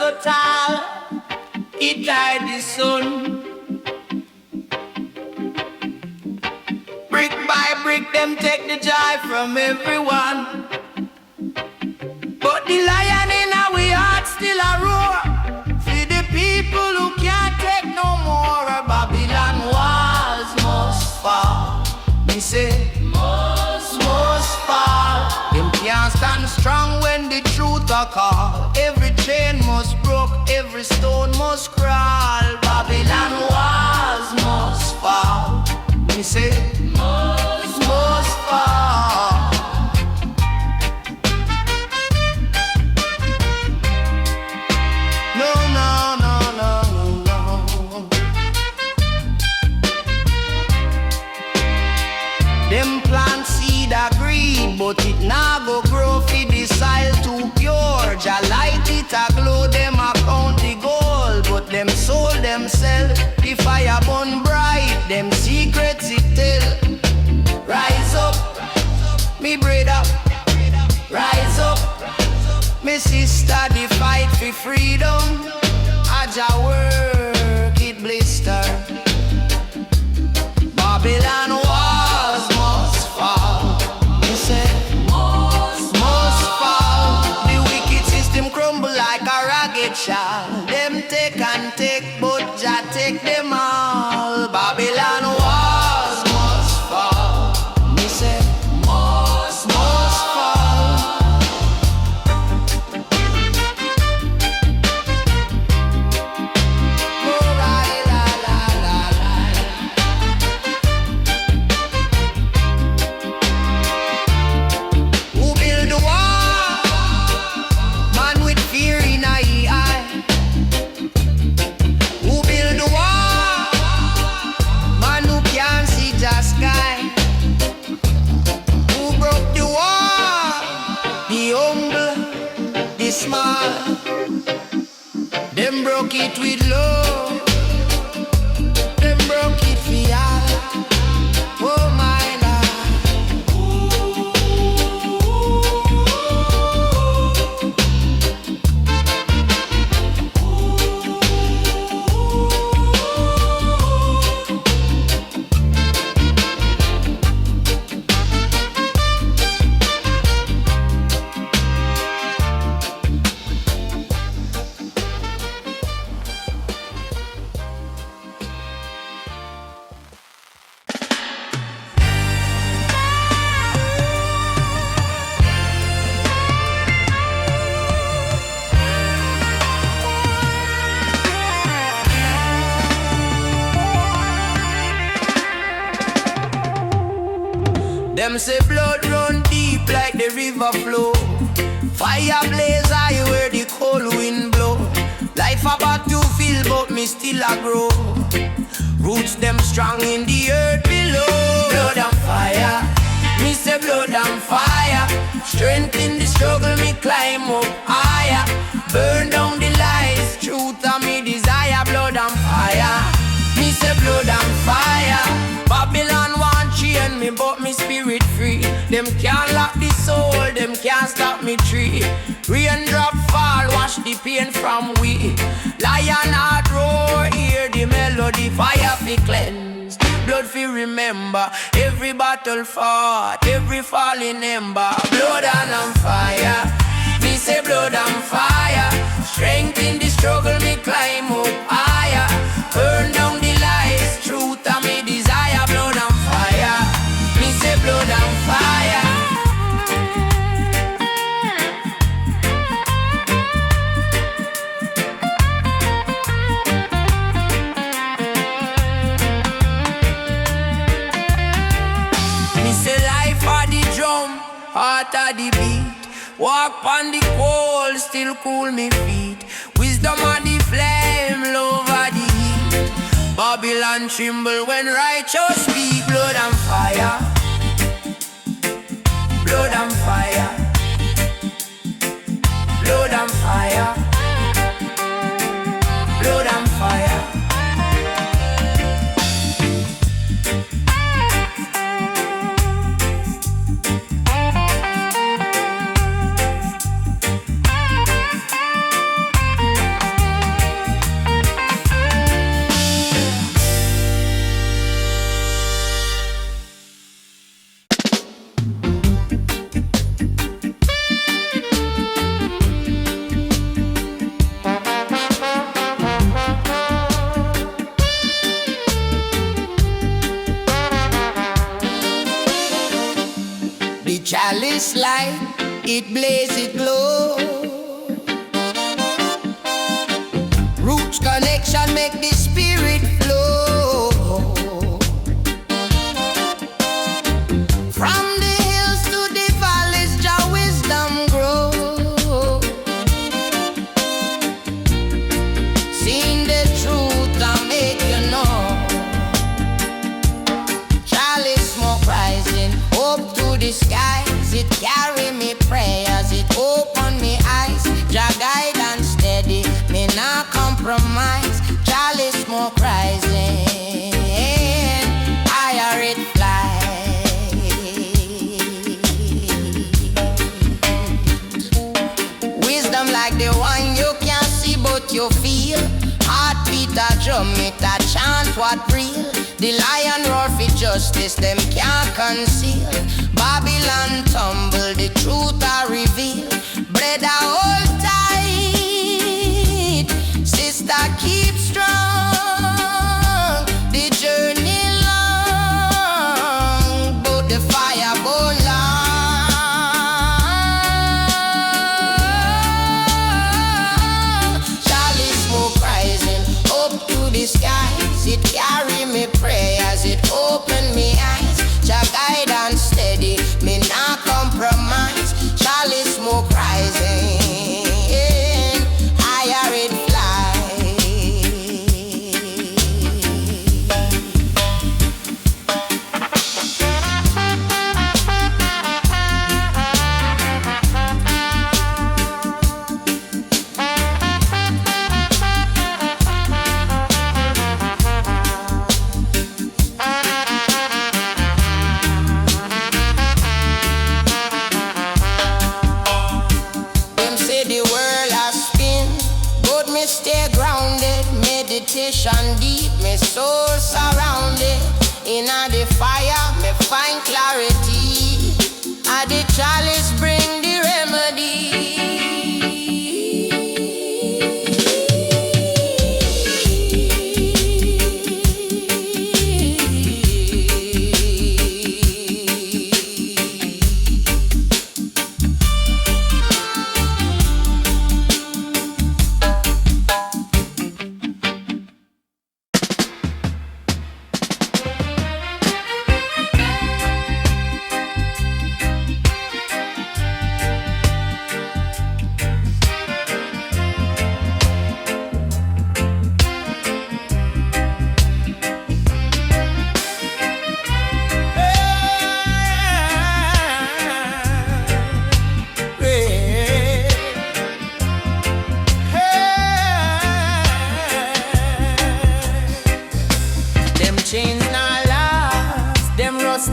so tall, it hide the sun. Brick by brick, them take the joy from everyone. But the lion in our heart still a roar. For the people who can't take no more. Babylon walls must fall. Me say, must fall. Them can't stand strong when the truth a call. Every chain must broke, every stone must crawl. Babylon walls must fall. Me say, must fall. No, no, no, no, no, no. Them plant seed a greed, but it nah go grow fi the soil too pure. Jah light it a glow, them a count the gold, but them soul themselves. The fire burn bright, them secrets it tell. Rise up, me brother, rise up. Me sister, the fight for freedom. Aja work it blister. Babylon walls must fall. Me say, must fall. The wicked system crumble like a ragged shell. Them take and take, but Jah take them all. Babylon walls must fall. Me say, must fall. Oh, la, la, la, la. Who build the wall? Man with fear in eye. Who build the wall? Man who can't see the sky. Who broke the wall? The humble, the small. Them broke it with love. Them broke it for ya. Oh my Them say blood run deep like the river flow. Fire blaze high where the cold wind blow. Life about to feel but me still a grow. Roots them strong in the earth below. Blood and fire, me say blood and fire. Strength in the struggle, me climb up higher. Burn down the lies, truth and me desire. Blood and fire, me say blood and fire. Babylon want chain me but me spirit free. Them can't lock the soul, them can't stop me tree. Raindrop fall, wash the pain from we. Lion heart roar, hear the melody. Fire fi cleanse, blood fi remember. Every battle fought, every falling ember. Blood and fire, me say blood and fire. Strength in the struggle, me climb up higher. Burn down the lies, truth and me desire. Blood and fire, me say blood and fire. Me say life are the drum, heart are the beat. Walk on the cold, still cool me feet. Wisdom are the flame, love are the heat. Babylon tremble when righteous speak. Blood and fire, blood and fire, blood and fire, blood and fire. it blaze, it glow. Roots connection make the spirit flow. From the hills to the valleys, Jah wisdom grow. Seeing the truth I make you know. Chalice smoke rising up to the skies. It carry me prayers, it open me eyes. Jah guide and steady, me not compromise. Chalice smoke rising, higher it fly. Wisdom like the one you can't see but you feel. Heartbeat a drum, it a chant what real. The lion roar for justice, them can't conceal. Babylon tumble, the truth I reveal. Bread I hold tight, sister keep strong. The journey long, but the fire burn long. Chalice smoke rising up to the skies. It carry me prayers, it open me eyes. Jah guide and steady, me not compromise. Chalice smoke rising, higher it fly. Stay grounded, meditation deep, me soul surrounded. In the fire, me find clarity. And the chalice bring the remedy.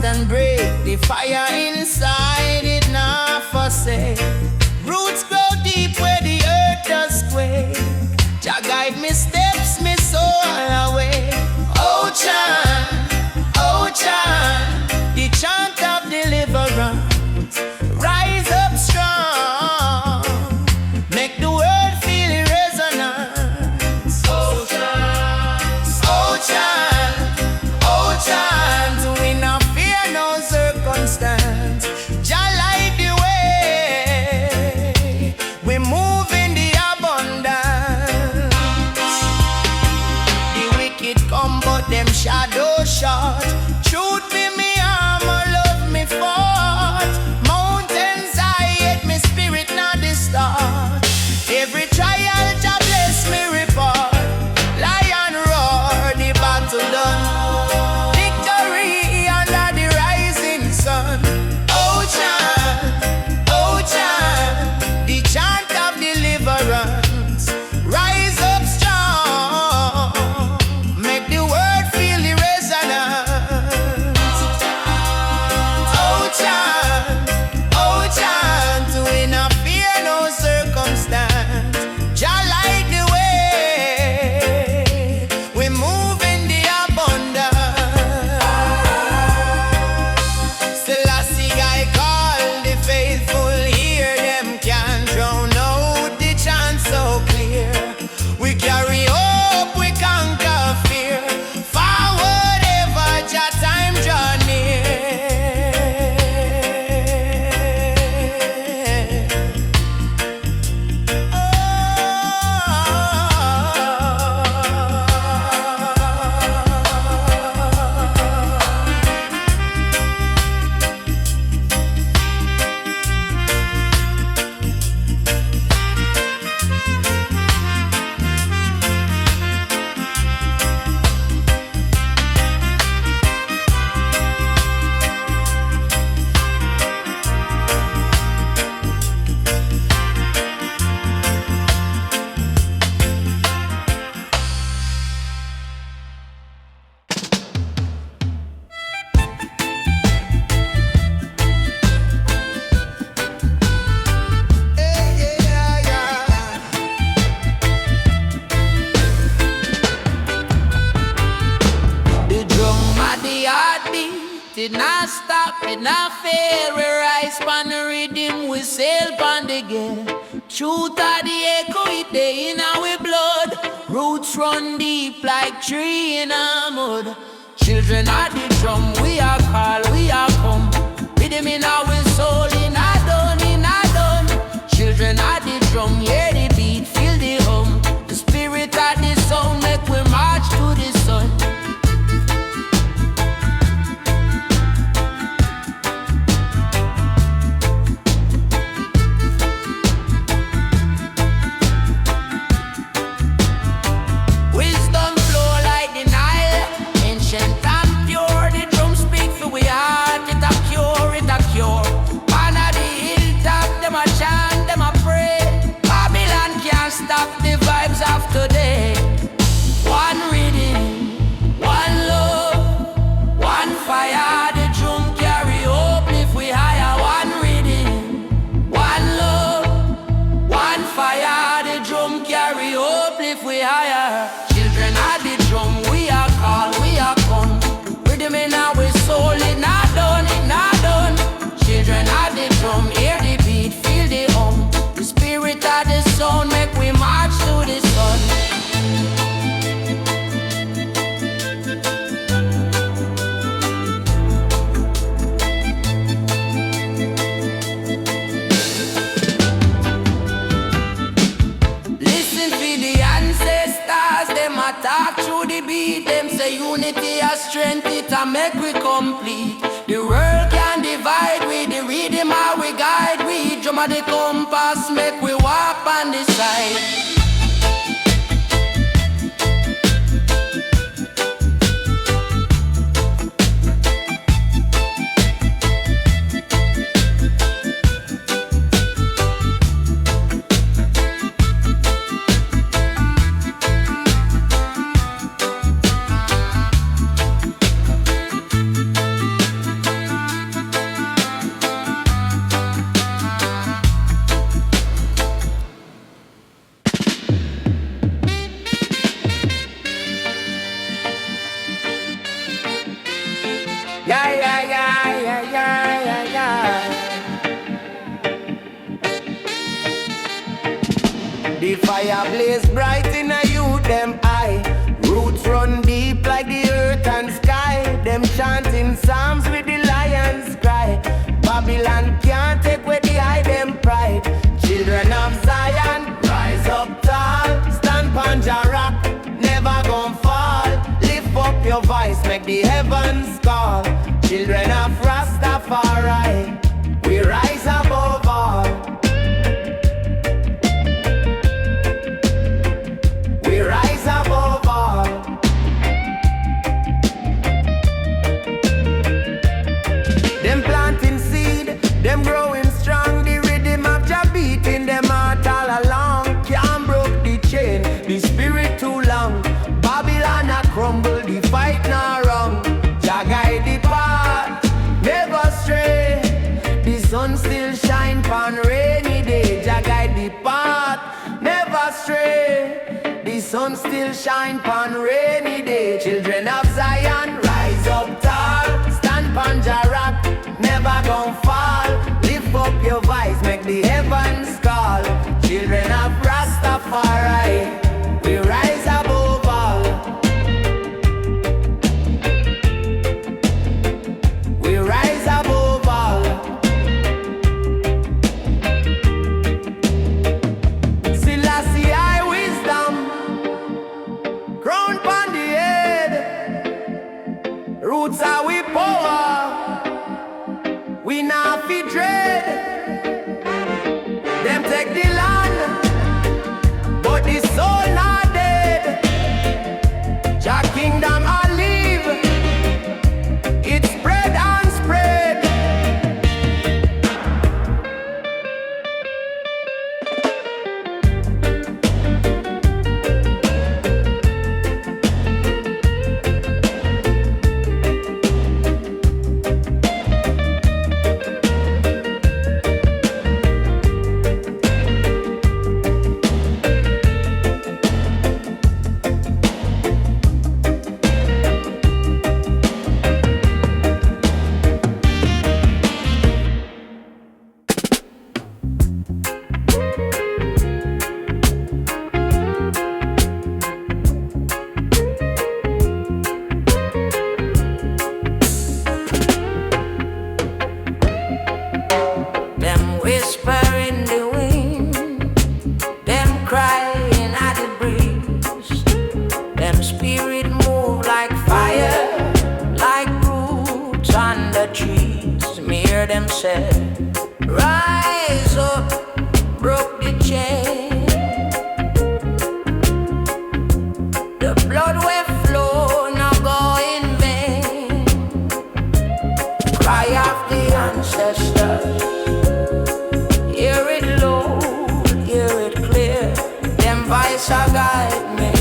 And break the fire inside it not forsake. Roots grow deep where the earth does quake. Jah guide me steps, me soul away. Oh chant, the chant of deliverance. Rise up strong, make the world feel resonance. Oh chant, we not no circumstance. Jah light the way. it not stop, it not fail. We rise pon the riddim, we sail pon the gale. Truth of the echo, it dey in our blood. Roots run deep like tree in a mud. Children of the drum, we are call, we are come. Rhythm in our soul, in a done, in a done. Children of the drum, hear the beat, feel the hum. The spirit of the sound make we march to the sun. Wisdom flow like the Nile, ancient and pure. The drum speak for we heart, it a cure, it a cure. Man of the hilltop, them a chant, them a pray. Babylon can't stop the vibes of today. One rhythm, one love, one fire. The drum carry hope if we higher. One rhythm, one love, one fire. The drum carry hope if we higher. Children of the drum, we are called, we are come. Rhythm in our soul, it not done, it not done. Children of the drum, hear the beat, feel the hum. The spirit of the sound make we march to the sun. Listen for the ancestors, them a talk through the beat. Them say unity a strength, it a make we complete. The world can divide with the rhythm how we guide. We drum of the compass, make we walk on the side. Yeah, yeah, yeah, yeah, yeah, yeah, yeah. The fire blaze bright in a youth, them eye. Roots run deep like the earth and sky. Them chanting psalms with the lions cry. Babylon can't take away the high, them pride. Children of Zion, rise up tall. Stand pon Jah rock, never gon' fall. Lift up your voice, make the heavens call. Children of Rastafari, we rise above all. We rise above all. Them planting seed, them growing strong. The rhythm of Jah beating them heart all along. Can't broke the chain, the spirit too long. Babylon a crumble, the fight not wrong. Jah guide the path, never stray. The sun still shine pon rainy day. Jah guide the path, never stray. The sun still shine pon rainy day. Children of Zion, rise up tall. Stand pon Jah rock, never gon' fall. Lift up your voice, make the heavens call. Children of Rastafari, we rise above all. We rise above all. Selassie I wisdom, crown pon the head. Roots are we power, we not fi dread. Them take the land, but The blood will flow, not go in vain. Cry of the ancestors. Hear it low, hear it clear. Them voice a guide me.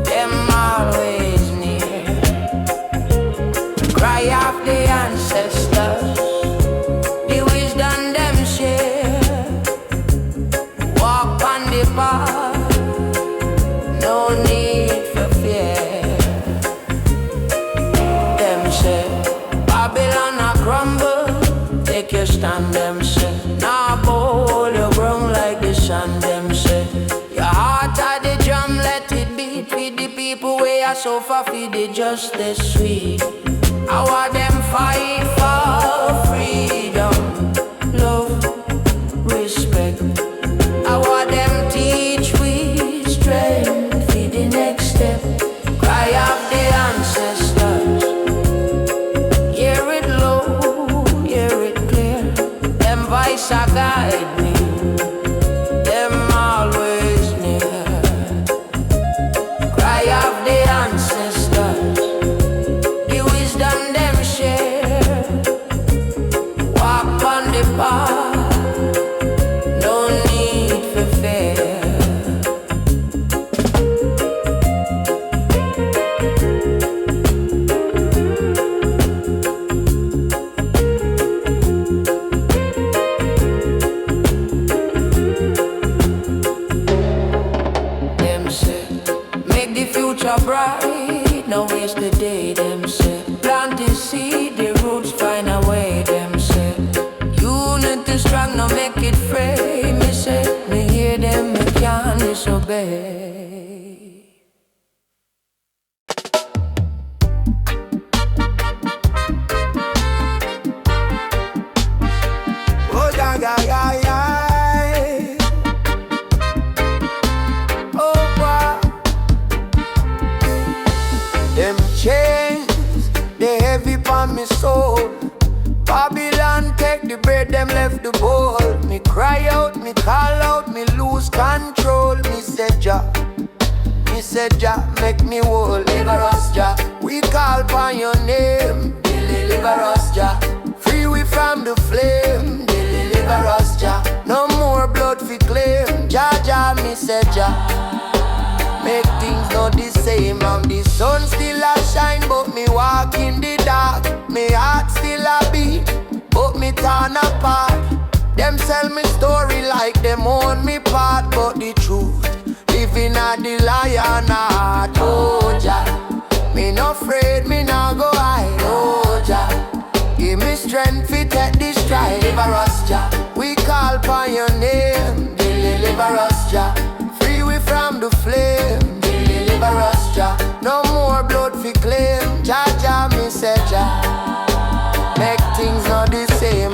Them always near. Cry of the ancestors. The wisdom them share. Walk on the path. No need for fear. Them say Babylon a crumble. Take your stand, them say. Now bowl your ground like the sun, them say. Your heart at the drum, let it beat. Feed the people where you suffer, feed the justice sweet. I want them fight for freedom, love, respect. I want them teach we strength, feed the next step. Cry of the ancestors. Hear it low, hear it clear. Them voice a guide me. Them always near. Cry of the ancestors. The wisdom them share. Walk on the path. No need for fear. Them say, make the future bright. No waste the day, them say. Plant the seed, the roots find a way, them say. Unity strong, no make it fray. Me say, me hear them, me can't disobey. Oh, yeah, yeah, yeah, yeah. Oh, wow. Them chains, they heavy upon me soul. Babylon take the bread, them left the bowl. Me cry out, me call out, me lose control. Me say Jah, make me whole. Deliver us, Jah. We call upon your name. Deliver us, Jah. Free we from the flame. Deliver us, Jah. No more blood fi claim. Jah, Jah, me say Jah. Make things not the same. And the sun still a shine, but me walk in the dark. Me heart still a beat, but me turn apart. Them sell me story like them own me part, but the truth living at the lion heart. Oh Jah, me no afraid, me no go hide. Oh Jah, give me strength fi take this stride. Deliver us, Jah. We call upon your name. Deliver us, Jah. Free we from the flame. Deliver us, Jah. No more blood fi claim. Jah, Jah, me say Jah. Make things not the same.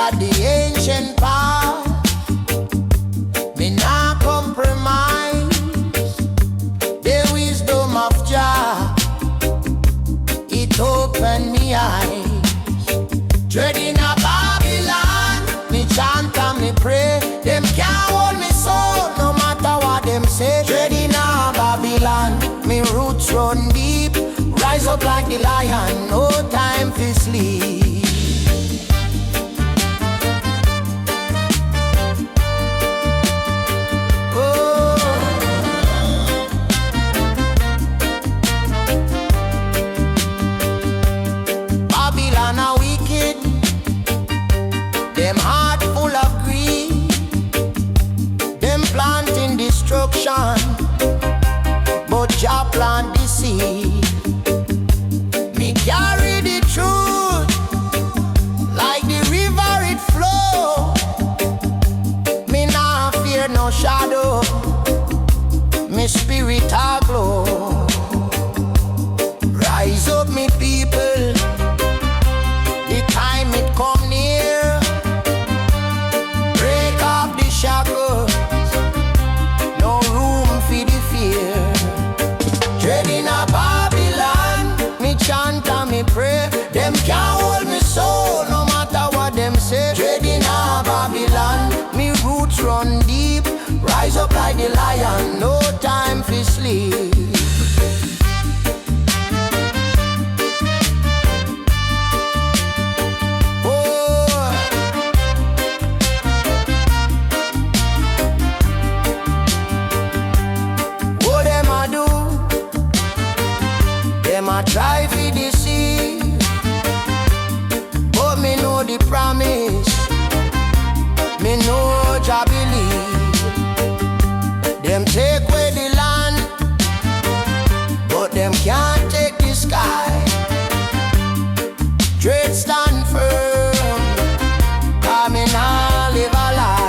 trod the ancient path. Me nah compromise the wisdom of Jah. It opened me eyes. Treading a Babylon, me chant and me pray. Them can't hold me so, no matter what them say. Treading a Babylon, me roots run deep. Rise up like the lion, no time to sleep. Them heart full of greed, them planting destruction, but Jah plant the seed. Me carry the truth like the river it flow. Me nah fear no shadow, me spirit a glow. Rise up me people, the time it come near. Shackles, no room for the fear. Treading a Babylon, me chant and me pray. Them can't hold me so, no matter what them say. Treading a Babylon, me roots run deep. Rise up like the lion, no time for sleep. I try to deceive, but me know the promise. Me know Jah believe. Them take away the land, but them can't take the sky. Straight stand firm, coming I live a lie.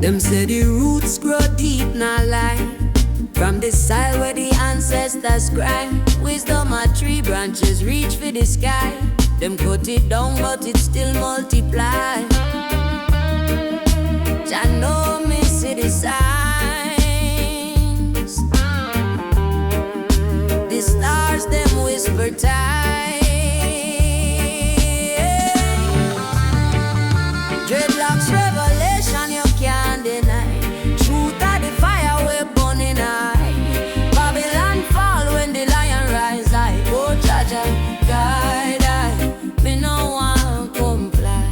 Them say the roots grow deep, not lie. From the soil where the ancestors cry. Wisdom a tree branches reach for the sky. Them cut it down but it still multiply. Jah know me see the signs. The stars them whisper tight. Dreadlocks revelation you can't deny. Truth of the fire we burning high. Babylon fall when the lion rise high. Oh Jah Jah guide I, me no want comply.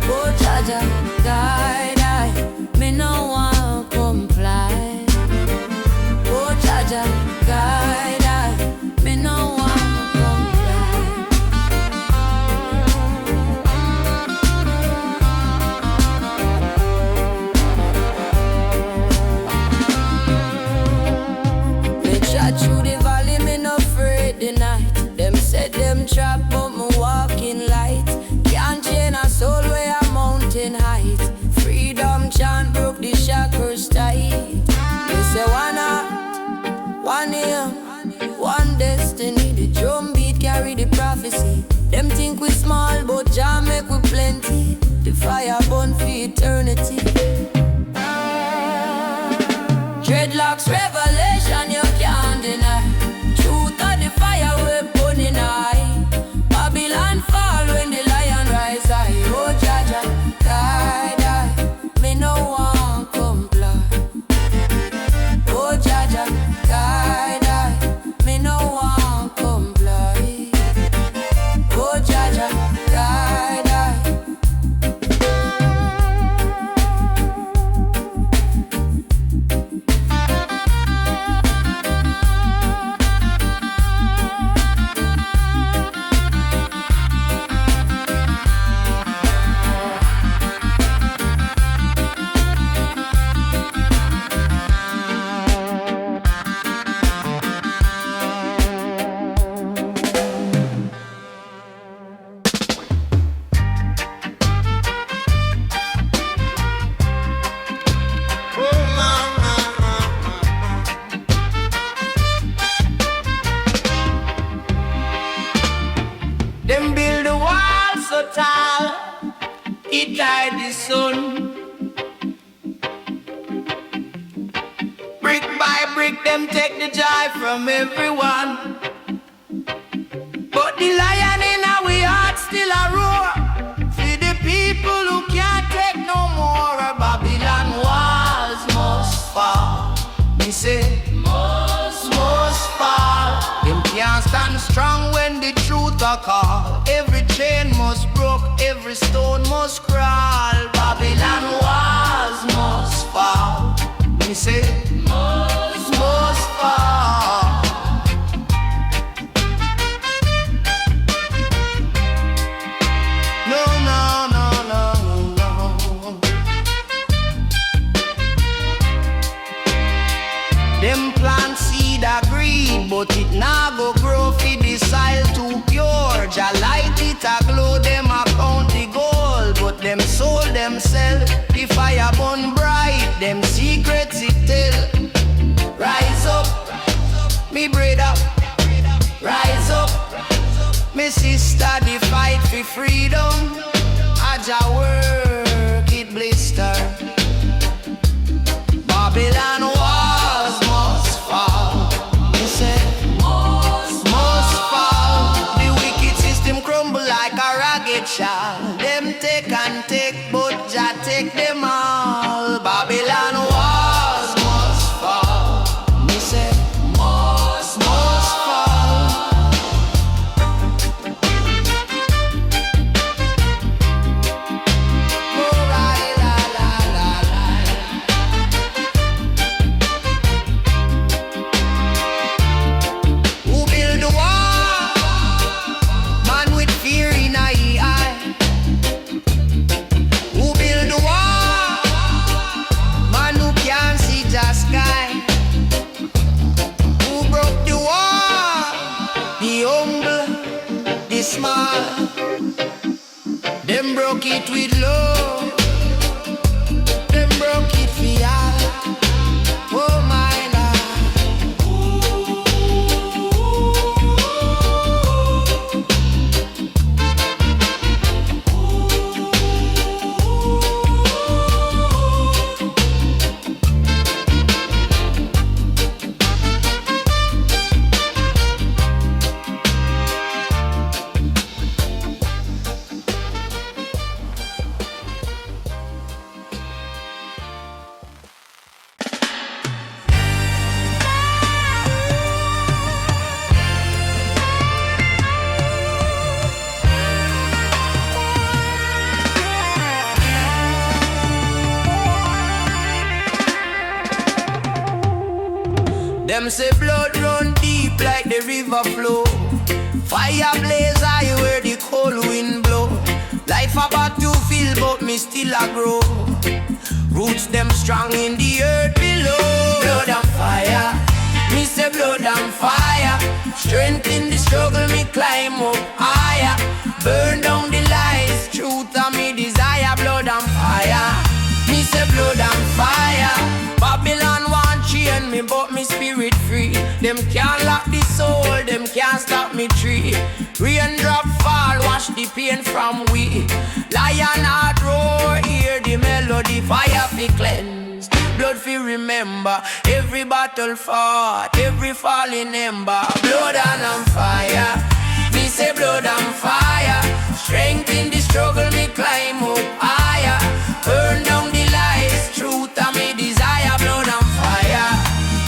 Oh Jah Jah guide I, me no want comply. Oh Jah Jah guide I, me no want through the valley, me no afraid the night. Them said them trap, but me walking light. Can't chain a soul where a mountain height. Freedom chant broke the shackles tight. They say one heart, one aim, one destiny. The drum beat carry the prophecy. Them think we small, but Jah make we plenty. The fire burn for eternity. Dreadlocks revelation you can't deny. Truth of the fire we burning high. Babylon fall when the lion rise high. Oh Jah Jah guide I, me no want comply. Oh Jah Jah guide I, me no want comply. Oh Jah Jah guide I. so tall, it hide the sun. Brick by brick, them take the joy from everyone. But the lion in our heart still a roar. For the people who can't take no more. Babylon walls must fall. Me say, must fall. Them can't stand strong when the truth a call. Every chain must broke, every stone must crawl. Babylon walls must fall. Me say, must fall. No, no, no, no, no, no. Them plant seed a greed, but it nah go grow fi the soil too pure. Jah light it a glow, them a count the gold, but them soul themselves. The fire burn bright, them secrets it tell. Rise up, me brother, rise up. Me sister, the fight for freedom. Jah work it blister. Babylon walls must fall. Me say, must fall. The wicked system crumble like a ragged shell. Them take and take, but Jah take them all. Babylon walls must fall. Me say, must fall. Oh, right, la, la, la, la. Who build the wall? Man with fear in eye. Who build the wall? Man who can't see the sky. Who broke the wall? The humble, the small. Them broke it with love. Them broke it for all. Oh my Lord. Them say blood run deep like the river flow. Fire blaze high where the cold wind blow. Life about to feel but me still a grow. Roots them strong in the earth below. Blood and fire, me say blood and fire. Strength in the struggle, me climb up higher. Burn down the lies, truth and me desire. Blood and fire, me say blood and fire. Babylon want chain me but me spirit free. Them can't lock the soul, them can't stop me tree. Raindrop fall, wash the pain from we. Lion heart roar, hear the melody. Fire fi cleanse, blood fi remember. Every battle fought, every falling ember. Blood and fire, me say blood and fire. Strength in the struggle, me climb up higher. Burn down the lies, truth and me desire. Blood and fire,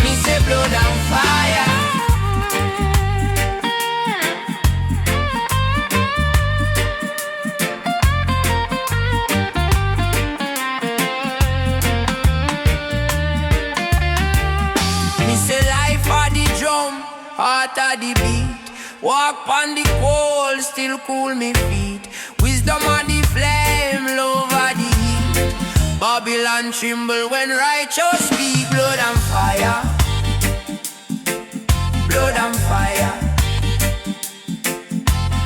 me say blood and fire. Me say life are the drum, heart are the beat. Walk on the cold, still cool me feet. Wisdom on the flame, love are the heat. Babylon tremble when righteous speak. Blood and fire, blood and fire,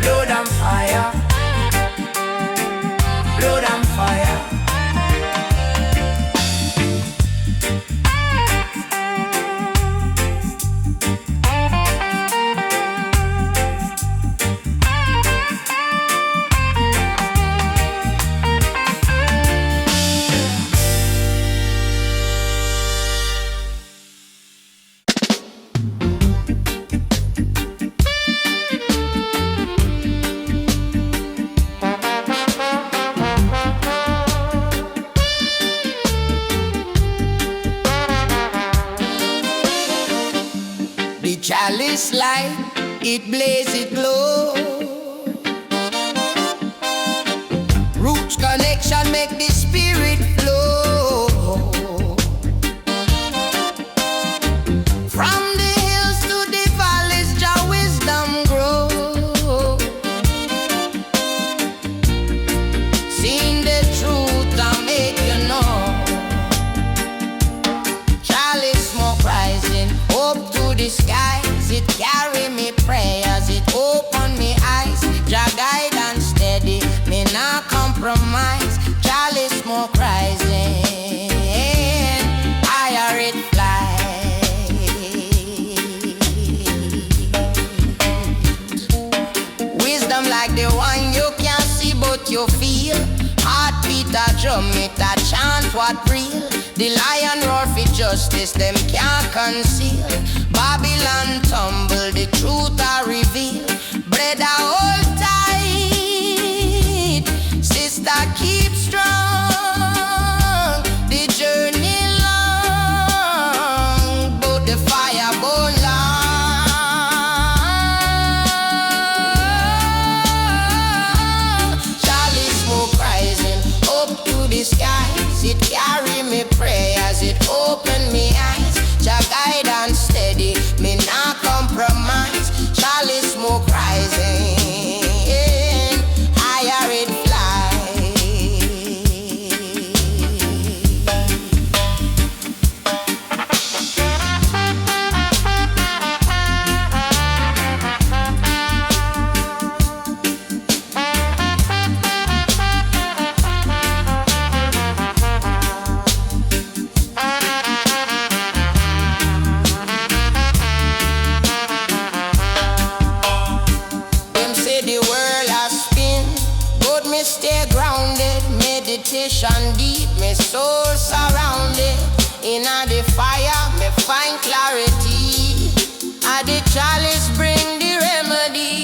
blood and fire, blood and fire. chalice light, it blaze, it glow. Roots connection make the spirit flow. From the hills to the valleys, Jah wisdom grow. Seeing the truth and make you know. Chalice smoke rising up to the skies. It carry me prayers, it open me eyes. Jah guide and steady, me not compromise. Chalice smoke rising, higher it fly. Wisdom like the one you can't see but you feel. Heartbeat a drum, it a chant what real. The lion roar for justice, them can't conceal. Babylon tumble, the truth I reveal. Bread I hold tight, sister keep strong. The journey long, but the fire burn long. Chalice smoke rising up to the skies. It carry me prayers, it open me eyes. Jah guide and steady, me not compromise. Chalice smoke rising, higher it fly. Stay grounded, meditation deep, me soul surrounded. In the fire, me find clarity. And the chalice bring the remedy.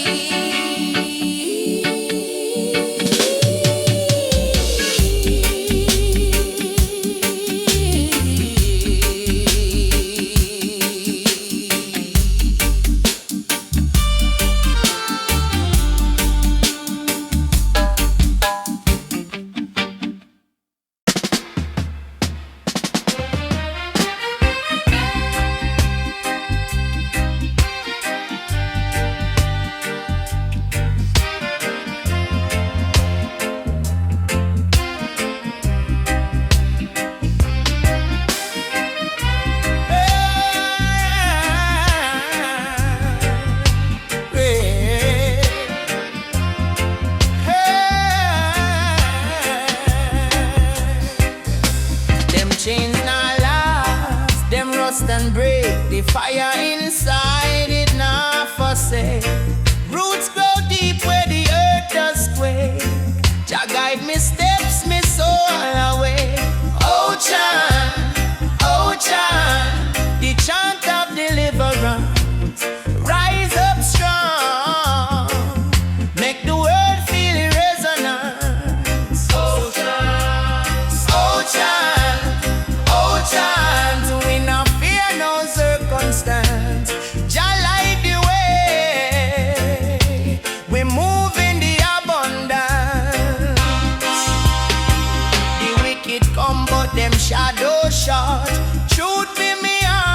And break the fire inside it not forsake. Roots grow deep where the earth does quake. Jah guide me steps, me soul away. Oh chant, the chant of deliverance. Rise up strong, make the world feel resonance. Oh chant, we not fear no circumstance. Jah light the way, we move in the abundance. The wicked come but them shadow short. Truth be me heart.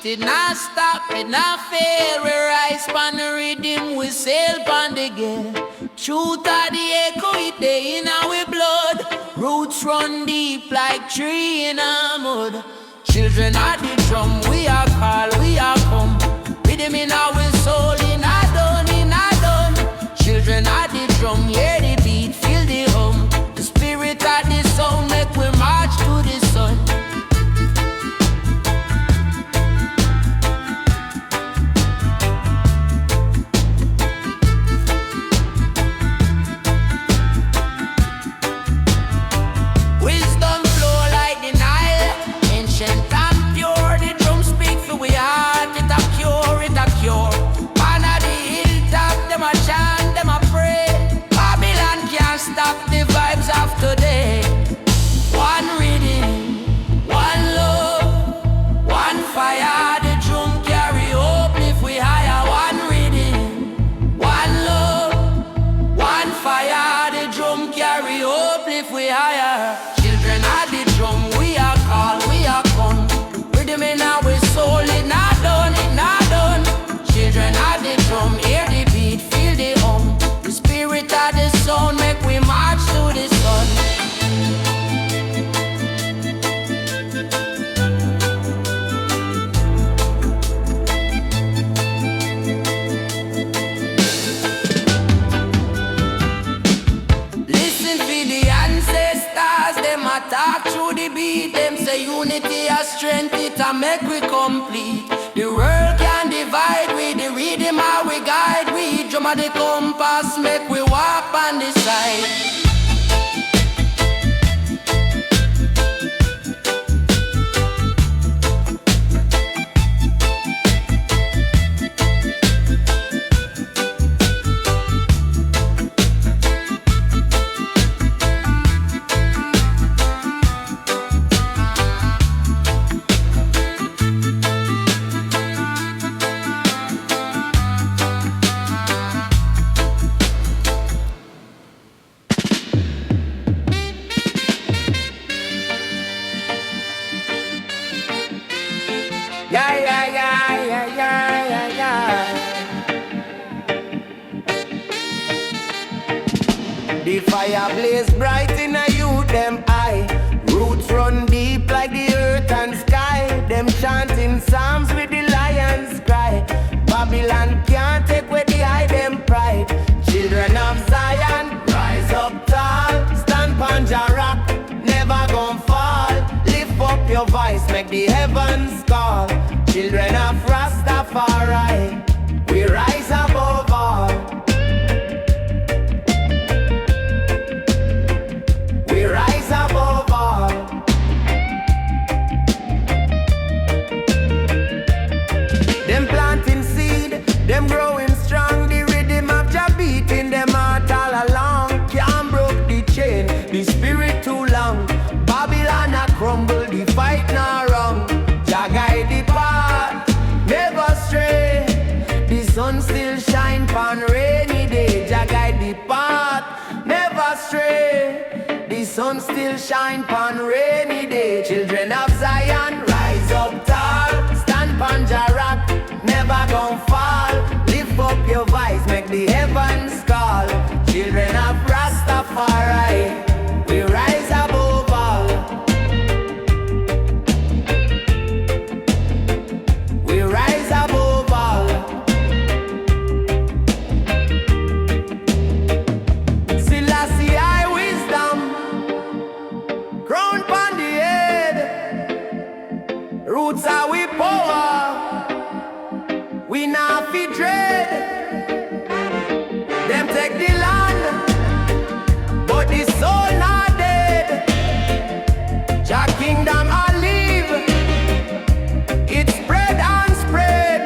it not stop, it not fail. We rise pan the rhythm, we sail pan the gale. Truth of the echo, it day in our blood. Roots run deep like tree in a mud. Children of the drum, we are call, we are come. Rhythm in our soul, in a done, in a done. Children of the drum, hear the beat, feel the hum. The spirit of the sound, make we march to the sun. Today, one rhythm, one love, one fire. The drum carry hope if we higher. One rhythm, one love, one fire. The drum carry hope if we higher. Children of the drum, we are called, we are come. Rhythm in our soul, it not done, it not done. Children of the drum, hear the beat, feel the hum. The spirit of the sound make we march to the sun. Talk through the beat, them say unity has strength, it a make we complete. The world can divide with the rhythm, how we guide. We drum of the compass, make we walk on the side. The fire blaze bright in a youth, them eye. Roots run deep like the earth and sky. Them chanting psalms with the lions cry. Babylon can't take away the high, them pride. Children of Zion, rise up tall. Stand pon Jah rock, never gon' fall. Lift up your voice, make the heavens call. Children of Rastafari, we rise above all. Them growing strong, the rhythm of Jah beating them heart all along. Can't broke the chain, the spirit too long. Babylon a crumble, the fight not wrong. Jah guide the path, never stray. The sun still shine pon rainy day. Jah guide the path, never stray. The sun still shine pon rainy day. Children of Zion, rise up tall. Stand pon Jah rock, never gon' fall. Lift up your voice, make the heavens call. Children of Rastafari, we rise above all. We rise above all. Selassie I wisdom, crown pon the head. Roots are we power. We not fi dread. Them take the land, but the soul not dead. Jah Kingdom alive, it spread and spread.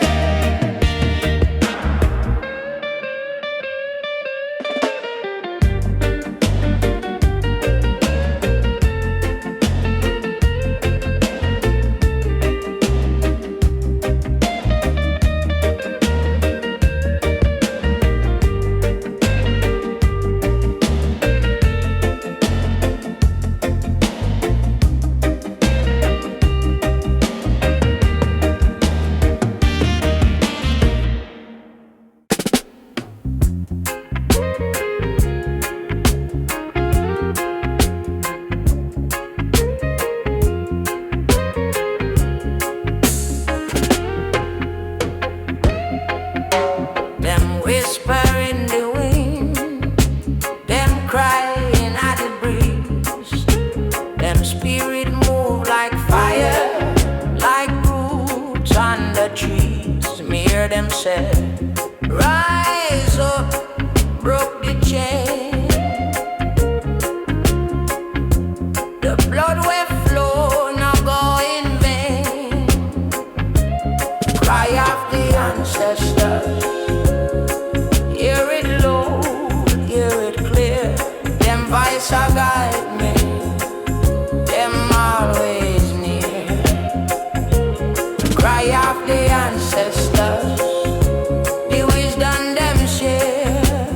spirit move like fire, like roots on the trees. Me hear them say, rise up, broke the chain. The blood will flow, now go in vain. Cry of the ancestors. Hear it low, hear it clear. Them voice a guide me, them always near. Cry of the ancestors, the wisdom them share.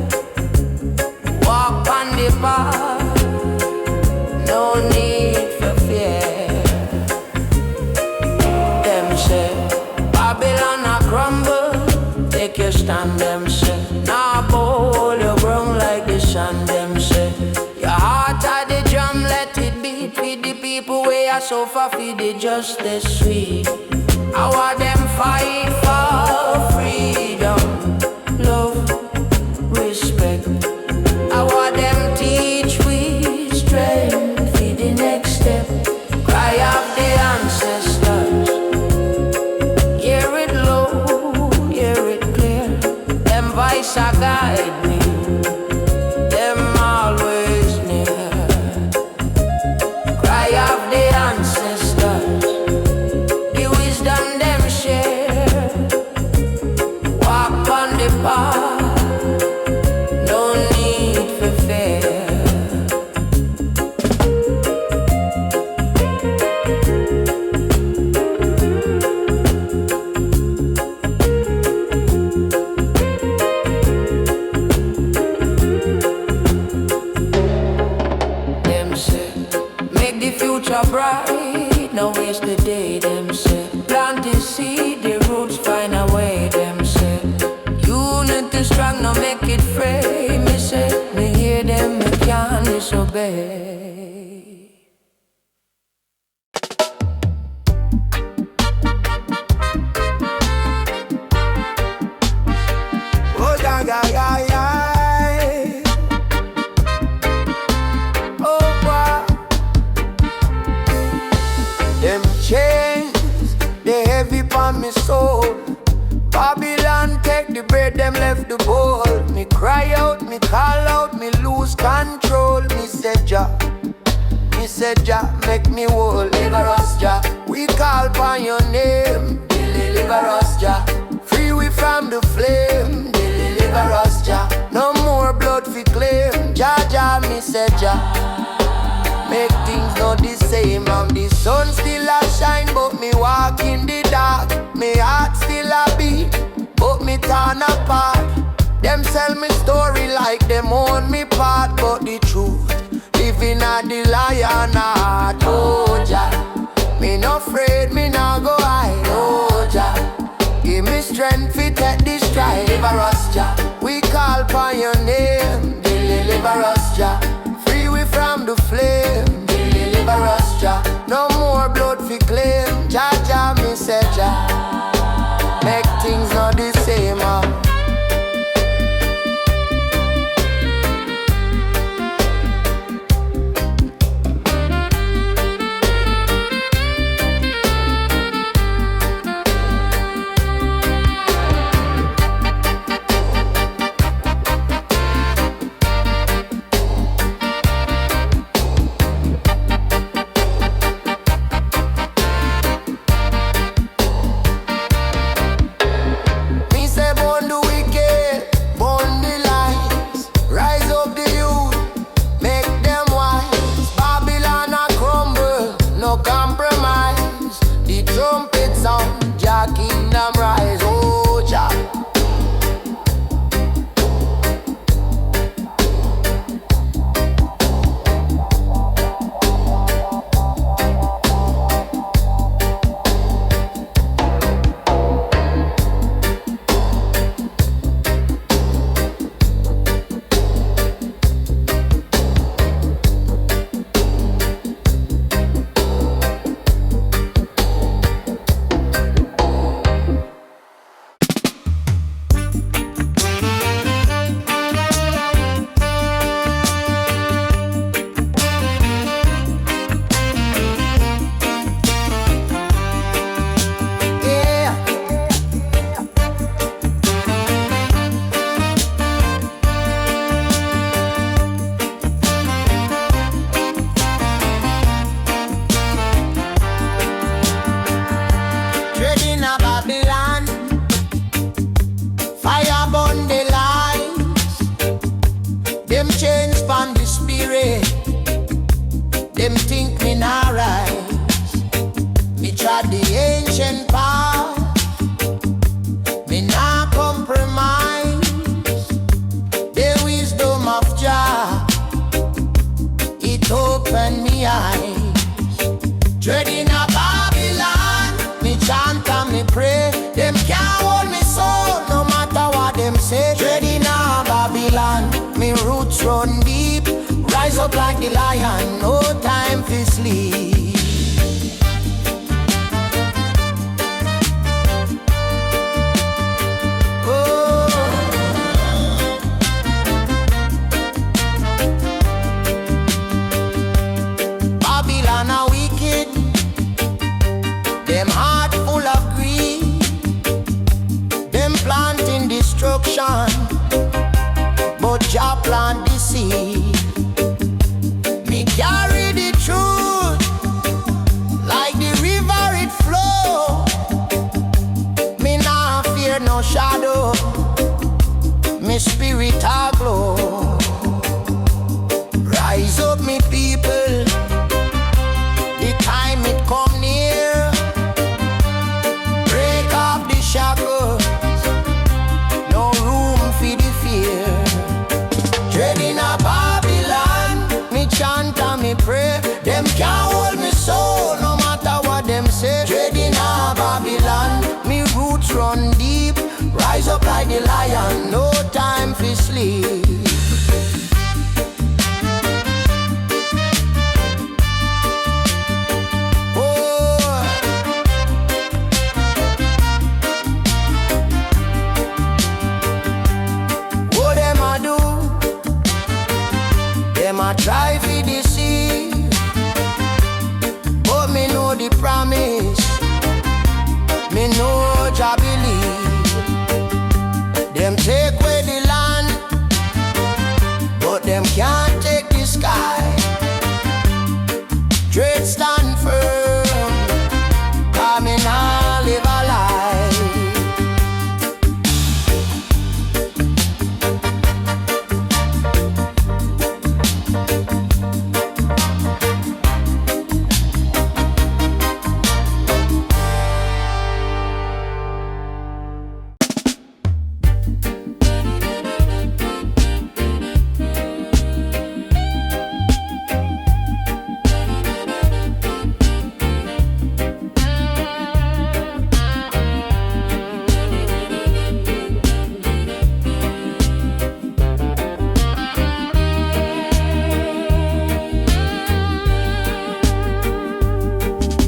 Walk on the path, no need for fear. Them say, Babylon a crumble, take your stand, them say. Now bowl your ground like the sun, them say. Your heart at the drum, let it beat. Feed the people where I suffer, feed the justice sweet. I want them fight for freedom, love, respect. I want them teach we strength, feed the next step. Cry of the ancestors. Hear it low, hear it clear. Them voice a guide me, them always near. Cry of the ancestors, the wisdom them share. Walk on the path, no need for fear. Them say, make the future bright, no waste the day, them say. Plant the seed, the roots find a way, them say. Unity strong, no make it fray, me say. Me hear them, me can't disobey. Oh, yeah, yeah, yeah, yeah. Oh, wow. Them chains, they heavy on me soul. Babylon take the bread, them left the bowl. Me cry out, me call out, me lose control. Me said Jah, make me whole. Deliver us, Jah. We call upon your name. Deliver us, Jah. Free we from the flame. Deliver us, Jah. No more blood fi claim. Jah, Jah, me said Jah. Make things not the same. And the sun still a shine, but me walk in the dark. Me heart still a beat, but me turn apart. Them sell me story like them own me part, but the truth living at the lion heart. Oh Jah, me no afraid, me no go hide. Oh Jah, give me strength fi take this stride. Deliver us, Jah. We call upon your name. Deliver us, Jah. Free we from the flame. Deliver us, Jah. No more blood fi claim. Jah, Jah, me say Jah. Make things not the same. them think me not right. Me try the ancient path, me not compromise. The wisdom of Jah, it open me eyes. Treading a Babylon, me chant and me pray. Them can't hold me soul, no matter what them say. Treading a Babylon, me roots run deep. Rise up like the lion, no time to sleep. Oh. Babylon are wicked, them heart full of greed, them planting destruction, but Jah plant the seed. Me carry the truth like the river it flow. Me nah fear no shadow, me spirit a glow. Rise up me people, the time it come near. Break off the shackles, no room for the fear. Treading a Babylon, me chant and me pray. Them can't hold me soul, no matter what them say. Treading a Babylon, me roots run deep. Rise up like the lion, no time for sleep. Oh, what them a do? Them a try to deceive, but me know the promise. Me know Jah believe. Them take away the land, but them can't take the sky. Dread stand firm, 'cause me nah live a lie.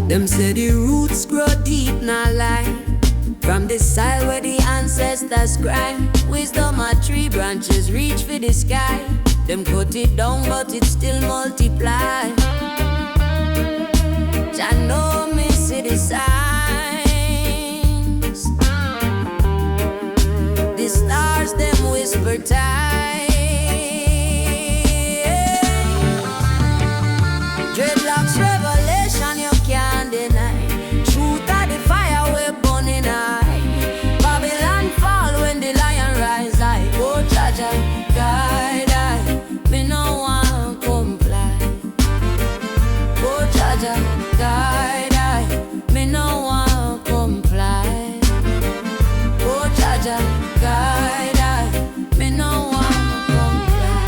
Them say the roots grow deep, not lie. From the soil where the ancestors cry. Wisdom a tree branches reach for the sky. Them cut it down but it still multiply. Jah know me see the signs. The stars them whisper tight. Dreadlocks revelation you can't deny. Truth of the fire we burning high. Babylon fall when the lion rise high. Oh Jah Jah guide I, me no want comply. Oh Jah Jah guide I, me no want comply. Oh Jah Jah guide I, me no want comply.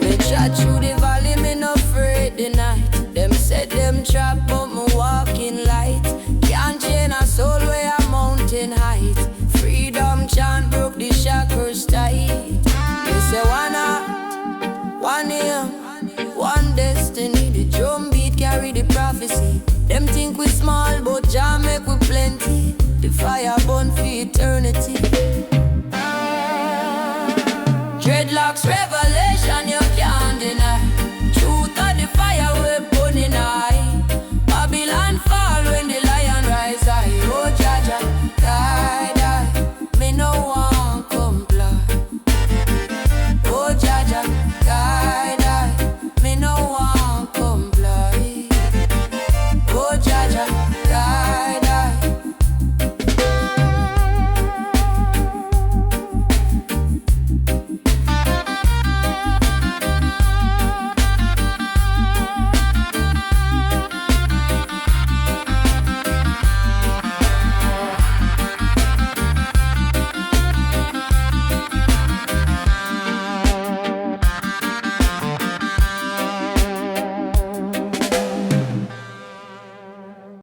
Me chat through the valley, me no afraid the night. Them said them trap, but me walking light. Can't chain a soul where a mountain height. Freedom chant broke the shackles tight. They say one heart, one aim, one destiny. The drum beat carry the prophecy. Them think we small, but Jah make we plenty. The fire burn for eternity.